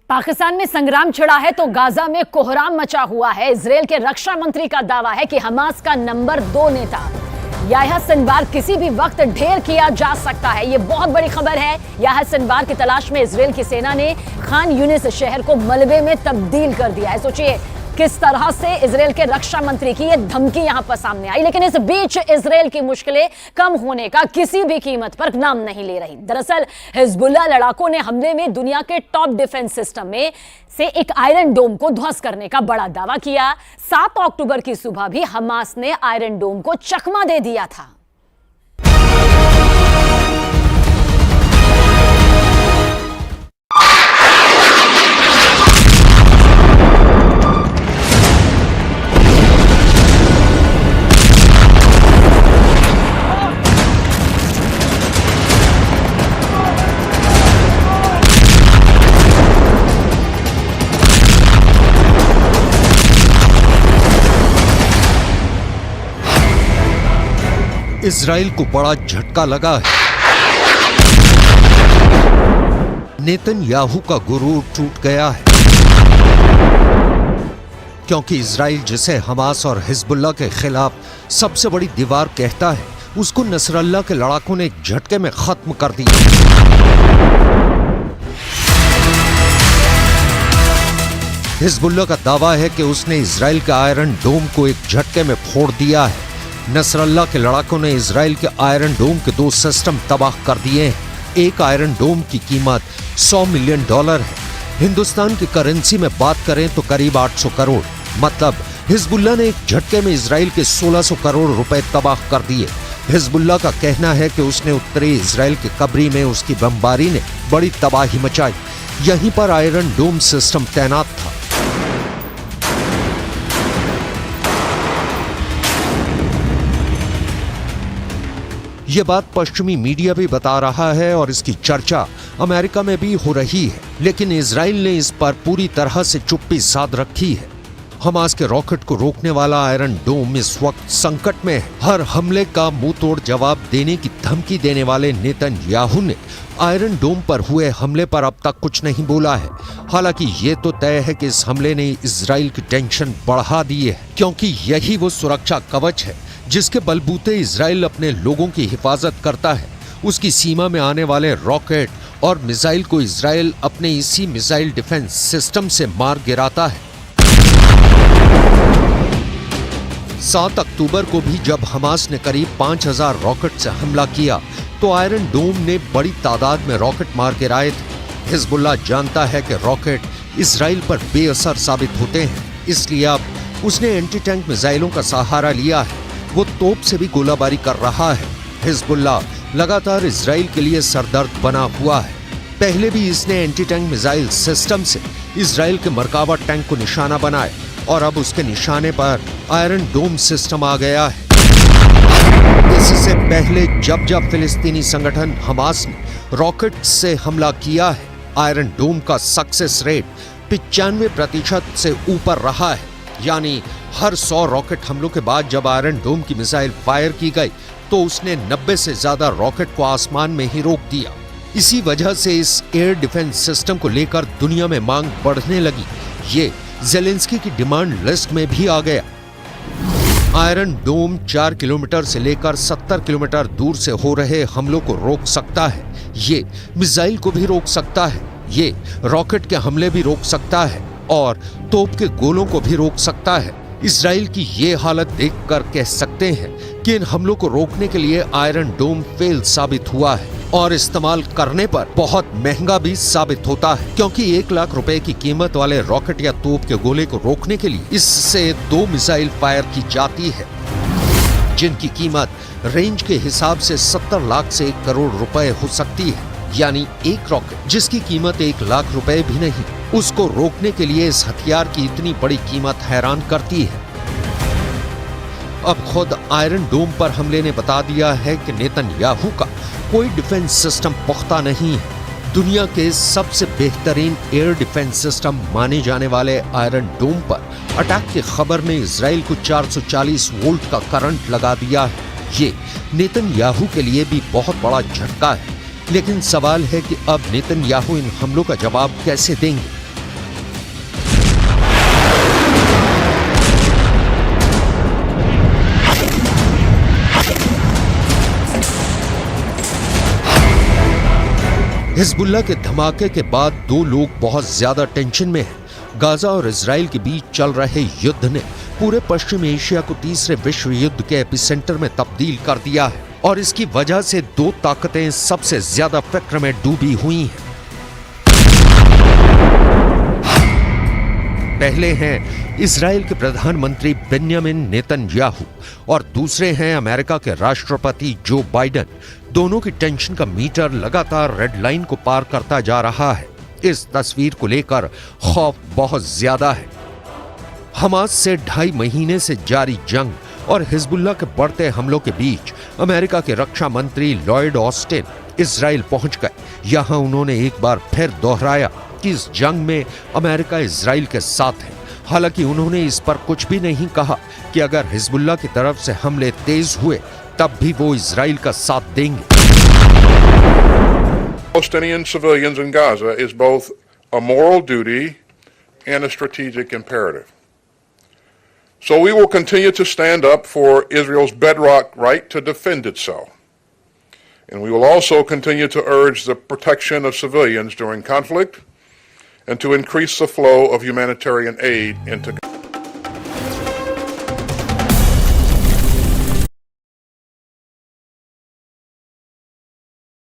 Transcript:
पाकिस्तान में संग्राम छिड़ा है तो गाजा में कोहराम मचा हुआ है। इजरायल के रक्षा मंत्री का दावा है कि हमास का नंबर 2 नेता याह्या सिनवार किसी भी वक्त ढेर किया जा सकता है। यह बहुत बड़ी खबर है। याह्या सिनवार की तलाश में इजरायल की सेना ने खान यूनिस शहर को मलबे में तब्दील कर दिया है। सोचिए किस तरह से इजरायल के रक्षा मंत्री की यह धमकी यहां पर सामने आई। लेकिन इस बीच इजरायल की मुश्किलें कम होने का किसी भी कीमत पर नाम नहीं ले रही। दरअसल हिजबुल्लाह लड़ाकों ने हमले में दुनिया के टॉप डिफेंस सिस्टम में से एक आयरन डोम को ध्वस्त करने का बड़ा दावा किया। 7 अक्टूबर की सुबह भी हमास ने आयरन डोम को चकमा दे दिया था। इजराइल को बड़ा झटका लगा है। नेतन्याहू का गुरूर टूट गया है, क्योंकि इजराइल जिसे हमास और हिजबुल्लाह के खिलाफ सबसे बड़ी दीवार कहता है, उसको नसरल्लाह के लड़ाकों ने एक झटके में खत्म कर दिया। हिजबुल्लाह का दावा है कि उसने इजराइल के आयरन डोम को एक झटके में फोड़ दिया है। नसरल्लाह के लड़ाकों ने इजराइल के आयरन डोम के 2 सिस्टम तबाह कर दिए हैं। एक आयरन डोम की कीमत $100 मिलियन है। हिंदुस्तान की करेंसी में बात करें तो करीब 800 करोड़। मतलब हिजबुल्लाह ने एक झटके में इजराइल के 1600 करोड़ रुपए तबाह कर दिए। हिजबुल्लाह का कहना है कि उसने उत्तरी इजराइल के कब्री में उसकी बमबारी ने बड़ी तबाही मचाई। यहीं पर आयरन डोम सिस्टम तैनात था। ये बात पश्चिमी मीडिया भी बता रहा है और इसकी चर्चा अमेरिका में भी हो रही है, लेकिन इजराइल ने इस पर पूरी तरह से चुप्पी साध रखी है। हमास के रॉकेट को रोकने वाला आयरन डोम इस वक्त संकट में है। हर हमले का मुंह तोड़ जवाब देने की धमकी देने वाले नेतन्याहू ने आयरन डोम पर हुए हमले पर अब तक कुछ नहीं बोला है। हालांकि ये तो तय है कि इस हमले ने इजराइल की टेंशन बढ़ा दी है, क्योंकि यही वो सुरक्षा कवच है जिसके बलबूते इजराइल अपने लोगों की हिफाजत करता है। उसकी सीमा में आने वाले रॉकेट और मिसाइल को इजराइल अपने इसी मिसाइल डिफेंस सिस्टम से मार गिराता है। 7 अक्टूबर को भी जब हमास ने करीब 5000 रॉकेट से हमला किया तो आयरन डोम ने बड़ी तादाद में रॉकेट मार गिराए थे। हिजबुल्लाह जानता है कि रॉकेट इजराइल पर बेअसर साबित होते हैं, इसलिए अब उसने एंटी टैंक मिसाइलों का सहारा लिया है। वो तोप से भी गोलाबारी कर रहा है। हिजबुल्लाह लगातार इजराइल के लिए सरदर्द बना हुआ है। पहले भी इसने एंटी टैंक मिसाइल सिस्टम से इजराइल के मरकावा टैंक को निशाना बनाया और अब उसके निशाने पर आयरन डोम सिस्टम आ गया है। इससे पहले जब जब फिलिस्तीनी संगठन हमास ने रॉकेट से हमला किया है, आयरन डोम का सक्सेस रेट 95% से ऊपर रहा है। यानी हर 100 रॉकेट हमलों के बाद जब आयरन डोम की मिसाइल फायर की गई तो उसने 90 से ज्यादा रॉकेट को आसमान में ही रोक दिया। इसी वजह से इस एयर डिफेंस सिस्टम को लेकर दुनिया में मांग बढ़ने लगी। ये ज़ेलेंस्की की डिमांड लिस्ट में भी आ गया। आयरन डोम 4 किलोमीटर से लेकर 70 किलोमीटर दूर से हो रहे हमलों को रोक सकता है। ये मिसाइल को भी रोक सकता है। ये रॉकेट के हमले भी रोक सकता है और तोप के गोलों को भी रोक सकता है। इजराइल की ये हालत देखकर कह सकते हैं कि इन हमलों को रोकने के लिए आयरन डोम फेल साबित हुआ है और इस्तेमाल करने पर बहुत महंगा भी साबित होता है, क्योंकि 1 लाख रुपए की कीमत वाले रॉकेट या तोप के गोले को रोकने के लिए इससे 2 मिसाइल फायर की जाती है, जिनकी कीमत रेंज के हिसाब से 70 लाख से 1 करोड़ रुपए हो सकती है। यानी एक रॉकेट जिसकी कीमत 1 लाख रुपए भी नहीं, उसको रोकने के लिए इस हथियार की इतनी बड़ी कीमत हैरान करती है। अब खुद आयरन डोम पर हमले ने बता दिया है कि नेतन्याहू का कोई डिफेंस सिस्टम पुख्ता नहीं है। दुनिया के सबसे बेहतरीन एयर डिफेंस सिस्टम माने जाने वाले आयरन डोम पर अटैक की खबर ने इजराइल को 440 वोल्ट का करंट लगा दिया है। ये नेतन्याहू के लिए भी बहुत बड़ा झटका है। लेकिन सवाल है कि अब नेतन्याहू इन हमलों का जवाब कैसे देंगे। हिजबुल्लाह के धमाके के बाद दो लोग बहुत ज्यादा टेंशन में हैं। गाजा और इजराइल के बीच चल रहे युद्ध ने पूरे पश्चिम एशिया को तीसरे विश्व युद्ध के एपिसेंटर में तब्दील कर दिया है और इसकी वजह से दो ताकतें सबसे ज्यादा फिक्र में डूबी हुई हैं। पहले हैं इजराइल के प्रधानमंत्री बेन्यामिन नेतन्याहू और दूसरे हैं अमेरिका के राष्ट्रपति जो बाइडेन। दोनों की टेंशन का मीटर लगातार रेड लाइन को पार करता जा रहा है। इस तस्वीर को लेकर खौफ बहुत ज्यादा है। हमास से 2.5 महीने से जारी जंग और हिजबुल्लाह के बढ़ते हमलों के बीच अमेरिका के रक्षा मंत्री लॉयड ऑस्टिन इजराइल पहुंच गए। यहां उन्होंने एक बार फिर दोहराया कि इस जंग में अमेरिका इजराइल के साथ है। हालांकि उन्होंने इस पर कुछ भी नहीं कहा कि अगर हिजबुल्लाह की तरफ से हमले तेज हुए तब भी वो इजराइल का साथ देंगे। Palestinian civilians in Gaza is both a moral duty and a strategic imperative. So we will continue to stand up for Israel's bedrock right to defend itself. And we will also continue to urge the protection of civilians during conflict and to increase the flow of humanitarian aid into Gaza.